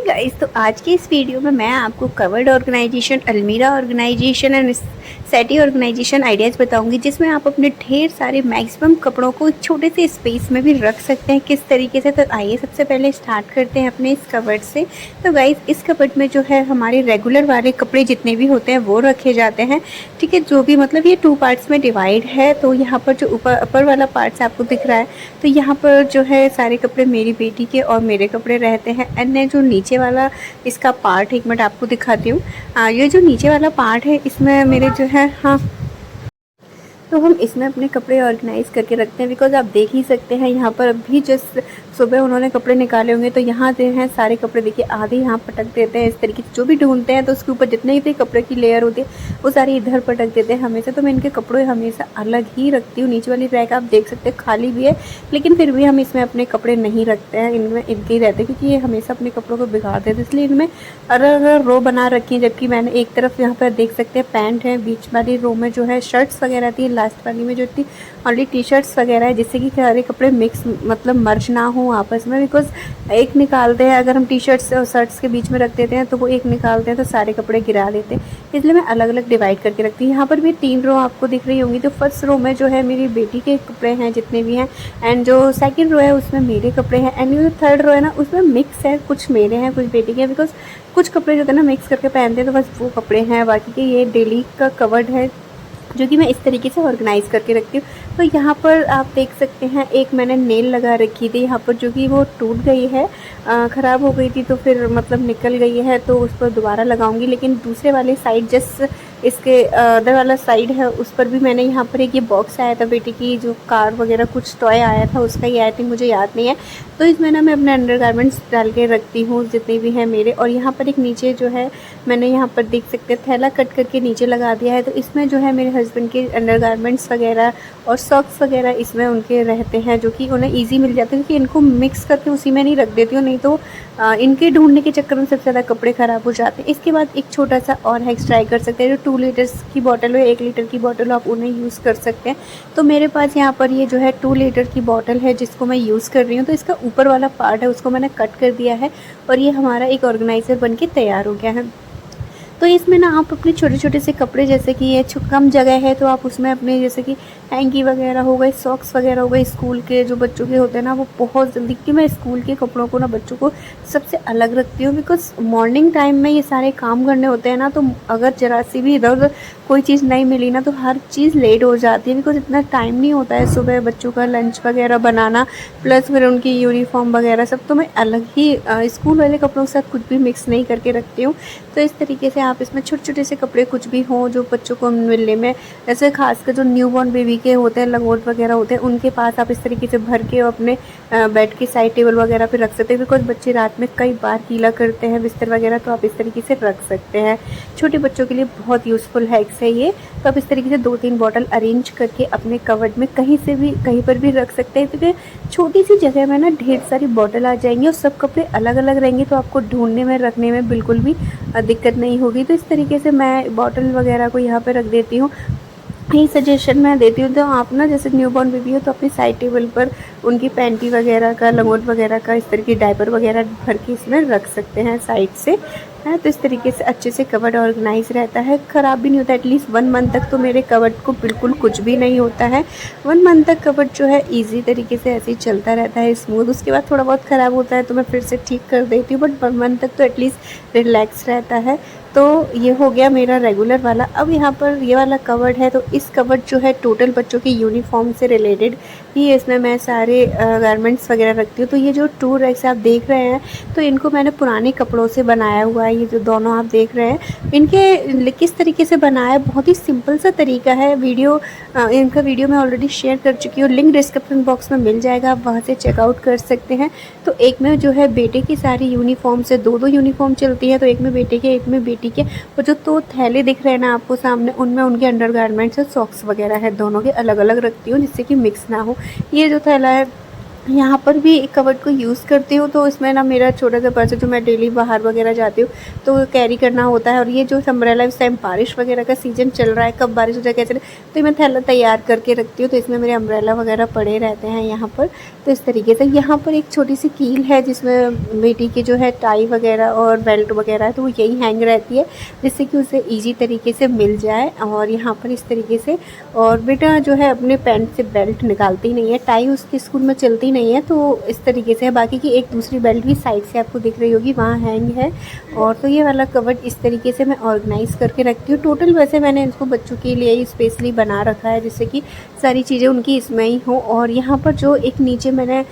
Guys, तो आज की इस वीडियो में मैं आपको कवर्ड ऑर्गेनाइजेशन, अलमीरा ऑर्गेनाइजेशन एंड सेटी ऑर्गेनाइजेशन आइडियाज़ बताऊंगी, जिसमें आप अपने ढेर सारे मैक्सिमम कपड़ों को एक छोटे से स्पेस में भी रख सकते हैं किस तरीके से। तो आइए सबसे पहले स्टार्ट करते हैं अपने इस कवर्ड से। तो गाइस, इस कवर्ड में जो है हमारे रेगुलर वाले कपड़े जितने भी होते हैं वो रखे जाते हैं। ठीक है, जो भी मतलब ये 2 पार्ट्स में डिवाइड है। तो यहाँ पर जो अपर वाला पार्ट्स आपको दिख रहा है, तो यहाँ पर जो है सारे कपड़े मेरी बेटी के और मेरे कपड़े रहते हैं। एंड जो नीचे वाला इसका पार्ट, एक मिनट आपको दिखाती हूँ। ये जो नीचे वाला पार्ट है, इसमें मेरे जो है, हाँ, तो हम इसमें अपने कपड़े ऑर्गेनाइज़ करके रखते हैं। बिकॉज़ आप देख ही सकते हैं यहाँ पर अभी जस्ट सुबह उन्होंने कपड़े निकाले होंगे, तो यहाँ जो हैं सारे कपड़े देखिए आधे यहाँ पटक देते हैं इस तरीके से। जो भी ढूंढते हैं तो उसके ऊपर जितने भी कपड़े की लेयर होती है वो सारी इधर पटक देते हैं हमेशा। तो मैं इनके कपड़े हमेशा अलग ही रखती हूँ। नीचे वाली रैक आप देख सकते हैं खाली भी है, लेकिन फिर भी हम इसमें अपने कपड़े नहीं रखते हैं, इनमें इनके ही रहते हैं, क्योंकि ये हमेशा अपने कपड़ों को बिगाड़ देते हैं। इसलिए इनमें अलग अलग रो बना रखी है। जबकि मैंने एक तरफ यहाँ पर देख सकते हैं पैंट है, बीच वाली रो में जो है शर्ट्स वगैरह थी, लास्ट वाली में जो थी ऑनली टी शर्ट्स वगैरह है, जिससे कि सारे कपड़े मिक्स मतलब मर्ज ना हो आपस में। बिकॉज एक निकालते हैं, अगर हम टी शर्ट्स और शर्ट्स के बीच में रख देते हैं तो वो एक निकालते हैं तो सारे कपड़े गिरा देते हैं। इसलिए मैं अलग अलग डिवाइड करके रखती हूँ। यहाँ पर भी 3 रो आपको दिख रही होंगी। तो फर्स्ट रो में जो है मेरी बेटी के कपड़े हैं जितने भी हैं, एंड जो सेकंड रो है उसमें मेरे कपड़े हैं, एंड जो थर्ड रो है ना उसमें मिक्स है, कुछ मेरे हैं कुछ बेटी के हैं। बिकॉज कुछ कपड़े जो होते हैं ना मिक्स करके पहनते हैं, तो बस वो कपड़े हैं। बाकी के ये डेली का कवर्ड है जो कि मैं इस तरीके से ऑर्गेनाइज़ करके रखती हूँ। तो यहाँ पर आप देख सकते हैं एक मैंने नेल लगा रखी थी यहाँ पर, जो कि वो टूट गई है, ख़राब हो गई थी, तो फिर मतलब निकल गई है, तो उस पर दोबारा लगाऊंगी। लेकिन दूसरे वाले साइड जस्ट इसके अदर वाला साइड है, उस पर भी मैंने यहाँ पर एक ये बॉक्स आया था बेटी की, जो कार वगैरह कुछ टॉय आया था उसका ही, आई थिंक, मुझे याद नहीं है। तो इसमें ना मैं अपने अंडरगारमेंट्स डाल के रखती हूँ जितने भी हैं मेरे। और यहाँ पर एक नीचे जो है मैंने यहाँ पर देख सकते हैं थैला कट करके नीचे लगा दिया है। तो इसमें जो है मेरे हस्बैंड के अंडरगारमेंट्स वगैरह और सॉक्स वगैरह इसमें उनके रहते हैं, जो कि उन्हें ईजी मिल जाते हैं, क्योंकि इनको मिक्स करके उसी में नहीं रख देती हूँ, नहीं तो इनके ढूंढने के चक्कर में सबसे ज़्यादा कपड़े ख़राब हो जाते हैं। इसके बाद एक छोटा सा और हैक्स ट्राई कर सकते हैं। जो 2 लीटर्स की बॉटल हो, 1 लीटर की बॉटल हो, आप उन्हें यूज़ कर सकते हैं। तो मेरे पास यहाँ पर ये जो है 2 लीटर की बॉटल है जिसको मैं यूज़ कर रही हूँ। तो इसका ऊपर वाला पार्ट है उसको मैंने कट कर दिया है और ये हमारा एक ऑर्गेनाइज़र बन के तैयार हो गया है। तो इसमें ना आप अपने छोटे छोटे से कपड़े, जैसे कि ये कम जगह है तो आप उसमें अपने जैसे कि हैंकी वगैरह हो गए, सॉक्स वगैरह हो गए, स्कूल के जो बच्चों के होते हैं ना, वो बहुत जल्दी, कि मैं स्कूल के कपड़ों को ना बच्चों को सबसे अलग रखती हूँ। बिकॉज मॉर्निंग टाइम में ये सारे काम करने होते हैं ना, तो अगर जरा सी भी इधर उधर कोई चीज़ नहीं मिली ना तो हर चीज़ लेट हो जाती है। बिकॉज इतना टाइम नहीं होता है सुबह बच्चों का लंच वगैरह बनाना, प्लस फिर उनकी यूनिफॉर्म वगैरह सब। तो मैं अलग ही स्कूल वाले कपड़ों के साथ कुछ भी मिक्स नहीं करके रखती हूँ। तो इस तरीके से आप इसमें छोटे छोटे से कपड़े कुछ भी हों जो बच्चों को मिलने में, जैसे खासकर जो न्यूबॉर्न बेबी के होते हैं, लंगोट वगैरह होते हैं, उनके पास आप इस तरीके से भर के अपने बेड की साइड टेबल वगैरह पे रख सकते हैं। बिकॉज बच्चे रात में कई बार गीला करते हैं बिस्तर वगैरह, तो आप इस तरीके से रख सकते हैं। छोटे बच्चों के लिए बहुत यूज़फुल हैक्स है ये। तो आप इस तरीके से 2-3 बॉटल अरेंज करके अपने कवर्ड में कहीं से भी कहीं पर भी रख सकते हैं, क्योंकि छोटी सी जगह में ना ढेर सारी बॉटल आ जाएंगी और सब कपड़े अलग अलग रहेंगे, तो आपको ढूंढने में रखने में बिल्कुल भी दिक्कत नहीं होगी। तो इस तरीके से मैं बॉटल वगैरह को यहाँ पे रख देती हूँ। यही सजेशन मैं देती हूँ। तो आप ना जैसे न्यूबॉर्न बेबी हो तो अपनी साइड टेबल पर उनकी पैंटी वगैरह का, लंगोट वगैरह का, इस तरह की डायपर वगैरह भर के इसमें रख सकते हैं साइड से, है। तो इस तरीके से अच्छे से कवर्ड ऑर्गेनाइज रहता है, ख़राब भी नहीं होता। एटलीस्ट 1 मंथ तक तो मेरे कवर्ड को बिल्कुल कुछ भी नहीं होता है। 1 मंथ तक कवर्ड जो है ईजी तरीके से ऐसे ही चलता रहता है स्मूथ। उसके बाद थोड़ा बहुत ख़राब होता है तो मैं फिर से ठीक कर देती हूँ, बट 1 मंथ तक तो एटलीस्ट रिलैक्स रहता है। तो ये हो गया मेरा रेगुलर वाला। अब यहाँ पर ये वाला कवर्ड है, तो इस कवर्ड जो है टोटल बच्चों की यूनिफॉर्म से रिलेटेड ही, इसमें मैं सारे गारमेंट्स वगैरह रखती हूँ। तो ये जो 2 रैक्स आप देख रहे हैं, तो इनको मैंने पुराने कपड़ों से बनाया हुआ है। ये जो दोनों आप देख रहे हैं, इनके किस तरीके से बनाया, बहुत ही सिंपल सा तरीका है। इनका वीडियो मैं ऑलरेडी शेयर कर चुकी हूँ, लिंक डिस्क्रिप्शन बॉक्स में मिल जाएगा, आप वहाँ से चेकआउट कर सकते हैं। तो एक में जो है बेटे की सारी यूनिफॉर्म से 2-2 यूनिफॉर्म चलती है, तो एक में बेटे के, एक में बेटी के। और जो 2 थैले दिख रहे हैं ना आपको सामने, उनमें उनके अंडरगारमेंट्स और सॉक्स वगैरह है, दोनों के अलग अलग रखती हूँ जिससे कि मिक्स ना हो। ये जो थैला है यहाँ पर भी एक कबर्ड को यूज़ करती हूँ, तो इसमें ना मेरा छोटा सा पर्स है जो मैं डेली बाहर वगैरह जाती हूँ तो कैरी करना होता है। और ये जो अम्ब्रेला इस टाइम बारिश वगैरह का सीज़न चल रहा है, कब बारिश हो जाए कैसे, तो मैं थैला तैयार करके रखती हूँ, तो इसमें मेरे अम्ब्रेला वगैरह पड़े रहते हैं यहाँ पर। तो इस तरीके से यहाँ पर एक छोटी सी कील है जिसमें बेटी की जो है टाई वगैरह और बेल्ट वगैरह है, तो वो यही हैंग रहती है जिससे कि उसे ईजी तरीके से मिल जाए। और यहाँ पर इस तरीके से, और बेटा जो है अपने पैंट से बेल्ट निकालती नहीं है, टाई उसके स्कूल में चलती नहीं है, तो इस तरीके से है। बाकी की एक दूसरी बेल्ट भी साइड से आपको दिख रही होगी, वहाँ हैंग है। और तो ये वाला कबर्ड इस तरीके से मैं ऑर्गेनाइज़ करके रखती हूँ। टोटल वैसे मैंने इसको बच्चों के लिए ही स्पेशली बना रखा है जिससे कि सारी चीज़ें उनकी इसमें ही हो। और यहाँ पर जो एक नीचे मैंने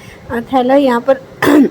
थैला यहाँ पर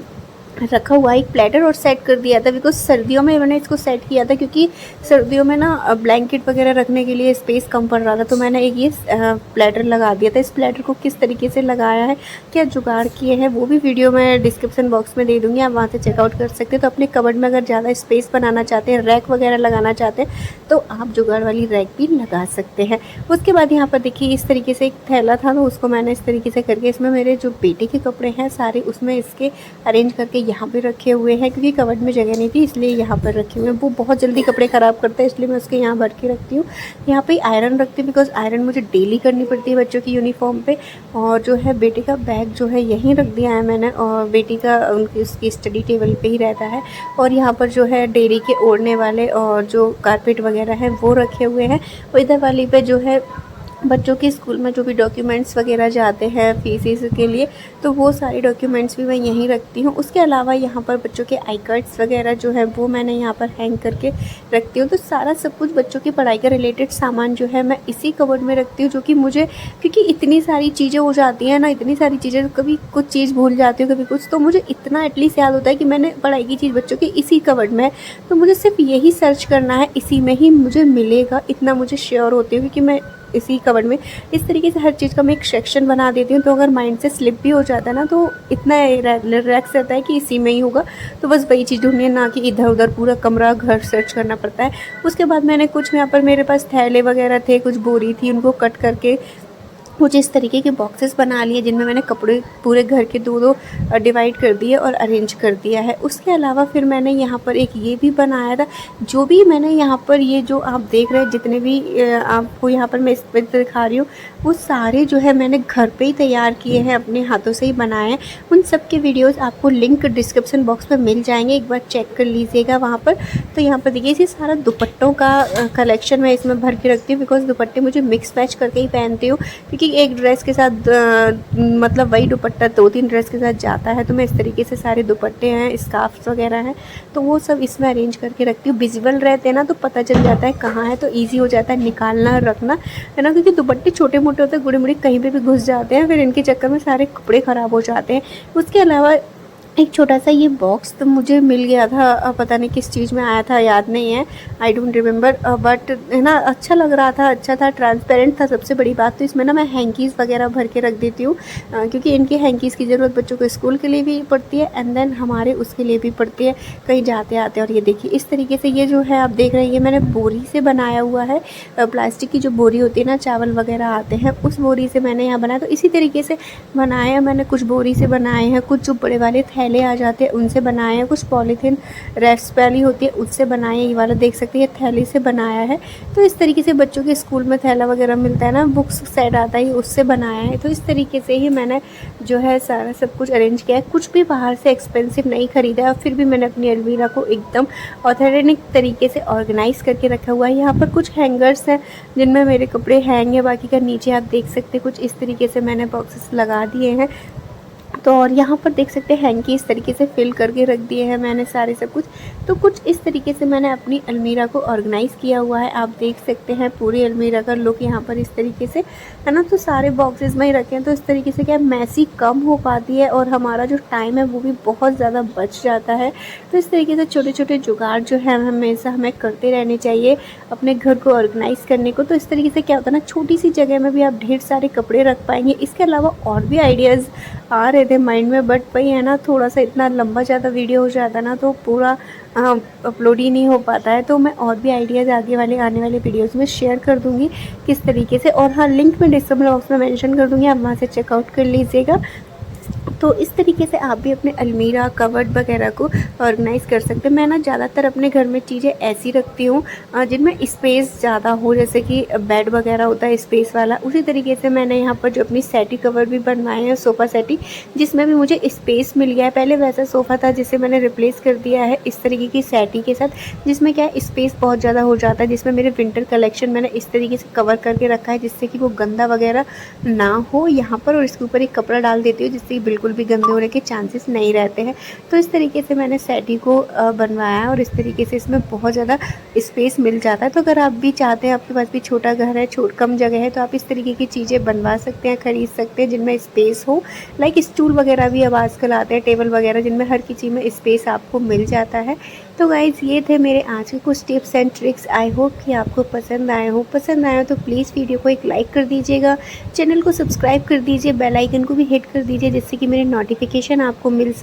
रखा हुआ एक प्लेटर और सेट कर दिया था, बिकॉज सर्दियों में मैंने इसको सेट किया था क्योंकि सर्दियों में ना ब्लैंकेट वगैरह रखने के लिए स्पेस कम पड़ रहा था, तो मैंने एक ये प्लेटर लगा दिया था। इस प्लेटर को किस तरीके से लगाया है, क्या जुगाड़ किए हैं, वो भी वीडियो मैं डिस्क्रिप्शन बॉक्स में दे दूँगी, आप वहाँ से चेकआउट कर सकते हैं। तो अपने कबर्ड में अगर ज़्यादा स्पेस बनाना चाहते हैं, रैक वगैरह लगाना चाहते हैं, तो आप जुगाड़ वाली रैक भी लगा सकते हैं। उसके बाद यहाँ पर देखिए इस तरीके से एक थैला था, तो उसको मैंने इस तरीके से करके इसमें मेरे जो बेटे के कपड़े हैं सारे उसमें इसके अरेंज करके यहाँ पे रखे हुए हैं, क्योंकि कबर्ड में जगह नहीं थी इसलिए यहाँ पर रखे हुए हैं। वो बहुत जल्दी कपड़े ख़राब करता है इसलिए मैं उसके यहाँ भर के रखती हूँ। यहाँ पे आयरन रखती हूँ बिकॉज आयरन मुझे डेली करनी पड़ती है बच्चों की यूनिफॉर्म पे। और जो है बेटे का बैग जो है यहीं रख दिया है मैंने, और बेटी का उनकी उसकी स्टडी टेबल पे ही रहता है। और यहाँ पर जो है डेयरी के ओढ़ने वाले और जो कारपेट वगैरह हैं वो रखे हुए हैं। और इधर वाली पे जो है बच्चों के स्कूल में जो भी डॉक्यूमेंट्स वगैरह जाते हैं फीसिस के लिए, तो वो सारे डॉक्यूमेंट्स भी मैं यहीं रखती हूँ। उसके अलावा यहाँ पर बच्चों के आई कार्ड्स वगैरह जो है वो मैंने यहाँ पर हैंग करके रखती हूँ। तो सारा सब कुछ बच्चों की पढ़ाई का रिलेटेड सामान जो है मैं इसी कबर्ड में रखती हूँ, जो कि मुझे, क्योंकि इतनी सारी चीज़ें हो जाती हैं ना, इतनी सारी चीज़ें, कभी कुछ चीज़ भूल जाती हूँ कभी कुछ, तो मुझे इतना एटलीस्ट याद होता है कि मैंने पढ़ाई की चीज़ बच्चों की इसी कबर्ड में है, तो मुझे सिर्फ यही सर्च करना है, इसी में ही मुझे मिलेगा, इतना मुझे श्योर होती हूँ कि मैं इसी कबर्ड में। इस तरीके से हर चीज़ का मैं एक सेक्शन बना देती हूँ, तो अगर माइंड से स्लिप भी हो जाता है ना, तो इतना रिलैक्स रहता है कि इसी में ही होगा, तो बस वही चीज़ ढूंढनी है, ना कि इधर उधर पूरा कमरा घर सर्च करना पड़ता है। उसके बाद मैंने कुछ यहाँ पर मेरे पास थैले वगैरह थे, कुछ बोरी थी, उनको कट करके कुछ इस तरीके के बॉक्सेस बना लिए जिनमें मैंने कपड़े पूरे घर के दो डिवाइड कर दिए और अरेंज कर दिया है। उसके अलावा फिर मैंने यहाँ पर एक ये भी बनाया था, जो भी मैंने यहाँ पर ये जो आप देख रहे हैं जितने भी आपको यहाँ पर मैं इस पर दिखा रही हूँ, वो सारे जो है मैंने घर पे ही तैयार किए हैं, अपने हाथों से ही बनाए हैं। उन सब के वीडियोस आपको लिंक डिस्क्रिप्शन बॉक्स में मिल जाएंगे, एक बार चेक कर लीजिएगा वहाँ पर। तो यहाँ पर देखिए, ये सारा दुपट्टों का कलेक्शन मैं इसमें भर के रखती हूँ, बिकॉज दुपट्टे मुझे मिक्स मैच करके ही पहनती हूँ, क्योंकि एक ड्रेस के साथ मतलब वही दुपट्टा 2-3 ड्रेस के साथ जाता है। तो मैं इस तरीके से सारे दुपट्टे हैं, स्कार्फ्स वगैरह हैं, तो वो सब इसमें अरेंज करके रखती हूँ। विजिबल रहते हैं ना, तो पता चल जाता है कहाँ है, तो ईजी हो जाता है निकालना रखना, है ना, क्योंकि दुपट्टे छोटे मोटे होते हैं, गुड़े मुड़े कहीं पे भी घुस जाते हैं, फिर इनके चक्कर में सारे कपड़े ख़राब हो जाते हैं। उसके अलावा एक छोटा सा ये बॉक्स तो मुझे मिल गया था, पता नहीं किस चीज़ में आया था, याद नहीं है, आई डोंट रिमेंबर, बट है ना, अच्छा लग रहा था, अच्छा था, ट्रांसपेरेंट था। सबसे बड़ी बात तो इसमें ना मैं हैंकीज़ वगैरह भर के रख देती हूँ, क्योंकि इनकी हैंकीज़ की ज़रूरत बच्चों को स्कूल के लिए भी पड़ती है, एंड देन हमारे उसके लिए भी पड़ती है कहीं जाते आते। और ये देखिए इस तरीके से ये जो है आप देख रहे हैं, ये मैंने बोरी से बनाया हुआ है, प्लास्टिक की जो बोरी होती है ना, चावल वगैरह आते हैं, उस बोरी से मैंने यहाँ बनाया। तो इसी तरीके से बनाया मैंने, कुछ बोरी से बनाए हैं, कुछ जो बड़े वाले थैले आ जाते हैं उनसे बनाए हैं, कुछ पॉलीथीन रेस्ट वाली होती है उससे बनाए हैं, ये वाला देख सकते हैं ये थैली से बनाया है। तो इस तरीके से बच्चों के स्कूल में थैला वगैरह मिलता है ना, बुक्स सेट आता है, उससे बनाया है। तो इस तरीके से ही मैंने जो है सारा सब कुछ अरेंज किया है, कुछ भी बाहर से एक्सपेंसिव नहीं खरीदा है, फिर भी मैंने अपनी अलमीरा को एकदम ऑथेंटिक तरीके से ऑर्गेनाइज़ करके रखा हुआ है। यहाँ पर कुछ हैंगर्स हैं जिनमें मेरे कपड़े हैंग है, बाकी का नीचे आप देख सकते हैं कुछ इस तरीके से मैंने बॉक्सेस लगा दिए हैं। तो और यहाँ पर देख सकते हैं हैंकी इस तरीके से फिल करके रख दिए हैं मैंने सारे सब कुछ। तो कुछ इस तरीके से मैंने अपनी अलमीरा को ऑर्गेनाइज़ किया हुआ है, आप देख सकते हैं पूरी अलमीरा का लुक यहाँ पर इस तरीके से, है ना। तो सारे बॉक्सेस में ही रखे हैं, तो इस तरीके से क्या मैसी कम हो पाती है और हमारा जो टाइम है वो भी बहुत ज़्यादा बच जाता है। तो इस तरीके से छोटे छोटे जुगाड़ जो है हमेशा हमें करते रहने चाहिए अपने घर को ऑर्गेनाइज़ करने को। तो इस तरीके से क्या होता है ना, छोटी सी जगह में भी आप ढेर सारे कपड़े रख पाएंगे। इसके अलावा और भी आइडियाज़ आ रहे थे माइंड में, बट वही है ना, थोड़ा सा इतना लंबा ज़्यादा वीडियो हो जाता ना तो पूरा अपलोड ही नहीं हो पाता है। तो मैं और भी आइडियाज़ आगे वाले आने वाले वीडियोज़ में शेयर कर दूँगी किस तरीके से, और हाँ लिंक में डिस्क्रिप्शन बॉक्स में मेंशन कर दूँगी, आप वहाँ से चेकआउट कर लीजिएगा। तो इस तरीके से आप भी अपने अलमीरा कबर्ड वगैरह को ऑर्गेनाइज़ कर सकते हैं। मैं ना ज़्यादातर अपने घर में चीज़ें ऐसी रखती हूँ जिनमें स्पेस ज़्यादा हो, जैसे कि बेड वगैरह होता है स्पेस वाला। उसी तरीके से मैंने यहाँ पर जो अपनी सेटी कवर भी बनवाए हैं, सोफ़ा सेटी, जिसमें भी मुझे स्पेस मिल गया है। पहले वैसा सोफ़ा था जिसे मैंने रिप्लेस कर दिया है इस तरीके की सेटी के साथ, जिसमें क्या है स्पेस बहुत ज़्यादा हो जाता है। जिसमें मेरे विंटर कलेक्शन मैंने इस तरीके से कवर करके रखा है जिससे कि वो गंदा वगैरह ना हो यहाँ पर, और इसके ऊपर एक कपड़ा डाल देती हूँ जिससे बिल्कुल भी गंदे होने के चांसेस नहीं रहते हैं। तो इस तरीके से मैंने सेटी को बनवाया है और इस तरीके से इसमें बहुत ज़्यादा स्पेस मिल जाता है। तो अगर आप भी चाहते हैं, आपके पास भी छोटा घर है, कम जगह है, तो आप इस तरीके की चीज़ें बनवा सकते हैं, ख़रीद सकते हैं जिनमें स्पेस हो। लाइक स्टूल वगैरह भी अब आजकल आते हैं, टेबल वगैरह, जिनमें हर किसी में स्पेस आपको मिल जाता है। तो गाइज़ ये थे मेरे आज के कुछ tips and tricks. I hope कि आपको पसंद आए हो। पसंद आए हो तो प्लीज़ वीडियो को एक लाइक कर दीजिएगा, चैनल को सब्सक्राइब कर दीजिए, बेल आइकन को भी हिट कर दीजिए जिससे कि मेरे नोटिफिकेशन आपको मिल सके।